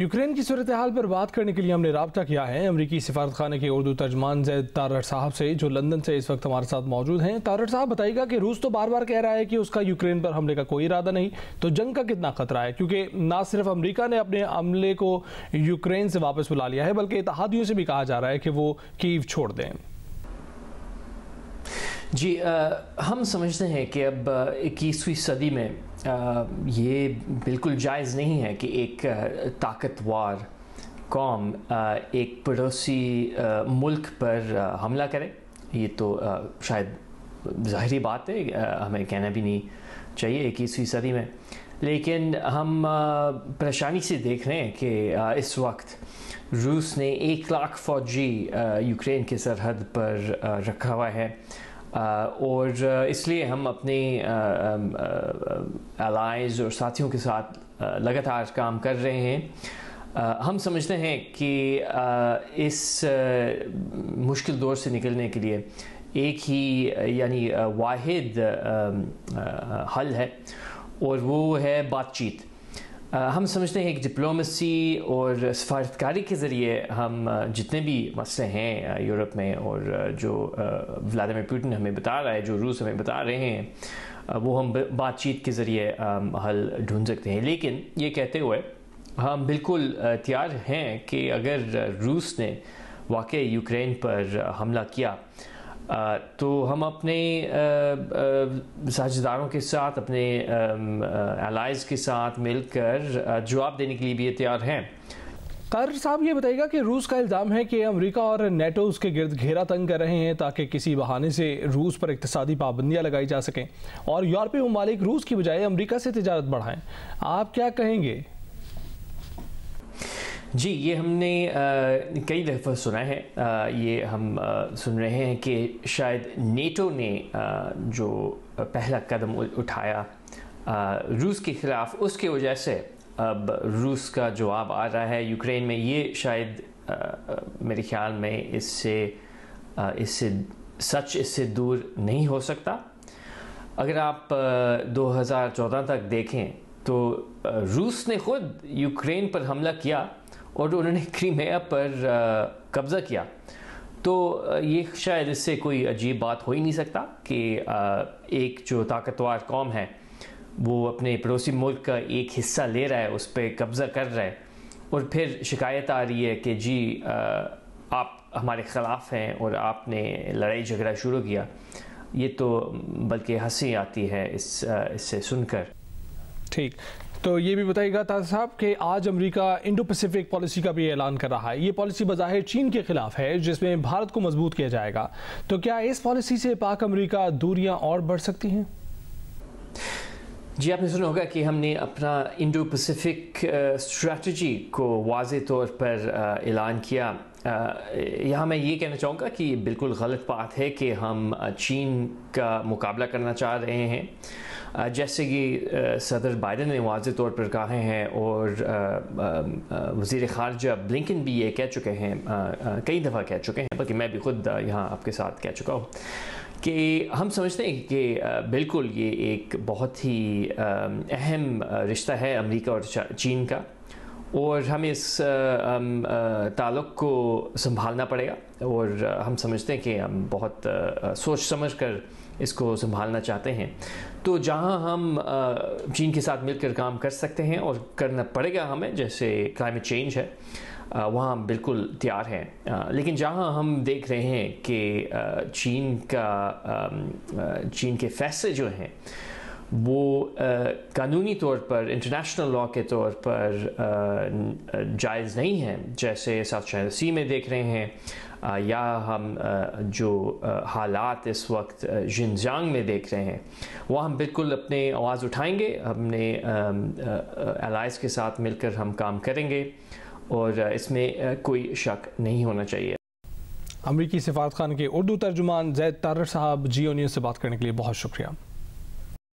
Ukraine की सूरत हाल पर बात करने के लिए हमने राब्ता किया है अमरीकी सिफारतखाने के उर्दू तर्जमान ज़ैद तारड़ साहब से, जो लंदन से इस वक्त हमारे साथ मौजूद हैं। तारड़ साहब, बताइएगा कि रूस तो बार बार कह रहा है कि उसका यूक्रेन पर हमले का कोई इरादा नहीं, तो जंग का कितना खतरा है? क्योंकि ना सिर्फ अमरीका ने अपने हमले को यूक्रेन से वापस बुला लिया है, बल्कि इत्तेहादियों से भी कहा जा रहा है कि वो कीव छोड़ दें। जी, हम समझते हैं कि अब 21वीं सदी में ये बिल्कुल जायज़ नहीं है कि एक ताकतवर कौम एक पड़ोसी मुल्क पर हमला करे। ये तो शायद ज़ाहिरी बात है, हमें कहना भी नहीं चाहिए 21वीं सदी में। लेकिन हम परेशानी से देख रहे हैं कि इस वक्त रूस ने 1 लाख फ़ौजी यूक्रेन के सरहद पर रखा हुआ है, और इसलिए हम अपने एलाइज़ और साथियों के साथ लगातार काम कर रहे हैं। हम समझते हैं कि इस मुश्किल दौर से निकलने के लिए एक ही यानी वाहिद हल है, और वो है बातचीत। हम समझते हैं कि डिप्लोमेसी और सफारतकारी के ज़रिए हम जितने भी मसले हैं यूरोप में, और जो व्लादिमीर पुतिन हमें बता रहा है, जो रूस हमें बता रहे हैं, वो हम बातचीत के ज़रिए हल ढूंढ सकते हैं। लेकिन ये कहते हुए हम बिल्कुल तैयार हैं कि अगर रूस ने वाकई यूक्रेन पर हमला किया तो हम अपने साझेदारों के साथ, अपने एलाइज़ के साथ मिलकर जवाब देने के लिए भी तैयार हैं। तारड़ साहब, ये बताइएगा कि रूस का इल्ज़ाम है कि अमेरिका और नेटो उसके गिर्द घेरा तंग कर रहे हैं ताकि किसी बहाने से रूस पर इक़्तिसादी पाबंदियाँ लगाई जा सकें, और यूरोपीय ममालिक रूस की बजाय अमेरिका से तिजारत बढ़ाएं। आप क्या कहेंगे? जी, ये हमने कई दफ़ा सुना है। ये हम सुन रहे हैं कि शायद नेटो ने जो पहला कदम उठाया रूस के ख़िलाफ़, उसके वजह से अब रूस का जवाब आ रहा है यूक्रेन में। ये शायद मेरे ख़्याल में इससे दूर नहीं हो सकता। अगर आप 2014 तक देखें तो रूस ने ख़ुद यूक्रेन पर हमला किया और उन्होंने क्रीमिया पर कब्ज़ा किया, तो ये शायद इससे कोई अजीब बात हो ही नहीं सकता कि एक जो ताकतवर कौम है वो अपने पड़ोसी मुल्क का एक हिस्सा ले रहा है, उस पर कब्ज़ा कर रहा है, और फिर शिकायत आ रही है कि जी आप हमारे ख़िलाफ़ हैं और आपने लड़ाई झगड़ा शुरू किया। ये तो बल्कि हंसी आती है इससे सुनकर। ठीक, तो ये भी बताइएगा तारड़ साहब कि आज अमेरिका इंडो पैसिफिक पॉलिसी का भी ऐलान कर रहा है। ये पॉलिसी बज़ाहिर चीन के खिलाफ है, जिसमें भारत को मजबूत किया जाएगा, तो क्या इस पॉलिसी से पाक अमेरिका दूरियां और बढ़ सकती हैं? जी, आपने सुना होगा कि हमने अपना इंडो पैसिफिक स्ट्रैटेजी को वाज़ेह तौर पर ऐलान किया। यहाँ मैं ये कहना चाहूँगा कि बिल्कुल गलत बात है कि हम चीन का मुकाबला करना चाह रहे हैं, जैसे कि सदर बाइडन ने वाज़ेह तौर पर कहा है, और वज़ीर ख़ारजा ब्लिंकन भी ये कह चुके हैं, कई दफ़ा कह चुके हैं, बल्कि मैं भी ख़ुद यहाँ आपके साथ कह चुका हूँ कि हम समझते हैं कि बिल्कुल ये एक बहुत ही अहम रिश्ता है अमेरिका और चीन का, और हमें इस ताल्लुक़ को संभालना पड़ेगा। और हम समझते हैं कि हम बहुत सोच समझ कर इसको संभालना चाहते हैं। तो जहां हम चीन के साथ मिलकर काम कर सकते हैं और करना पड़ेगा हमें, जैसे क्लाइमेट चेंज है, वहाँ हम बिल्कुल तैयार हैं। लेकिन जहाँ हम देख रहे हैं कि चीन के फैसले जो हैं वो कानूनी तौर पर, इंटरनेशनल लॉ के तौर पर जायज़ नहीं है, जैसे साउथ चाइना सी में देख रहे हैं, या हम जो हालात इस वक्त जिनजियांग में देख रहे हैं, वहाँ हम बिल्कुल अपने आवाज़ उठाएंगे, अपने एलाइज़ के साथ मिलकर हम काम करेंगे, और इसमें कोई शक नहीं होना चाहिए। अमरीकी सिफारतखाने के उर्दू तर्जुमान ज़ैद तारड़ साहब, जियो न्यूज़ से बात करने के लिए बहुत शुक्रिया।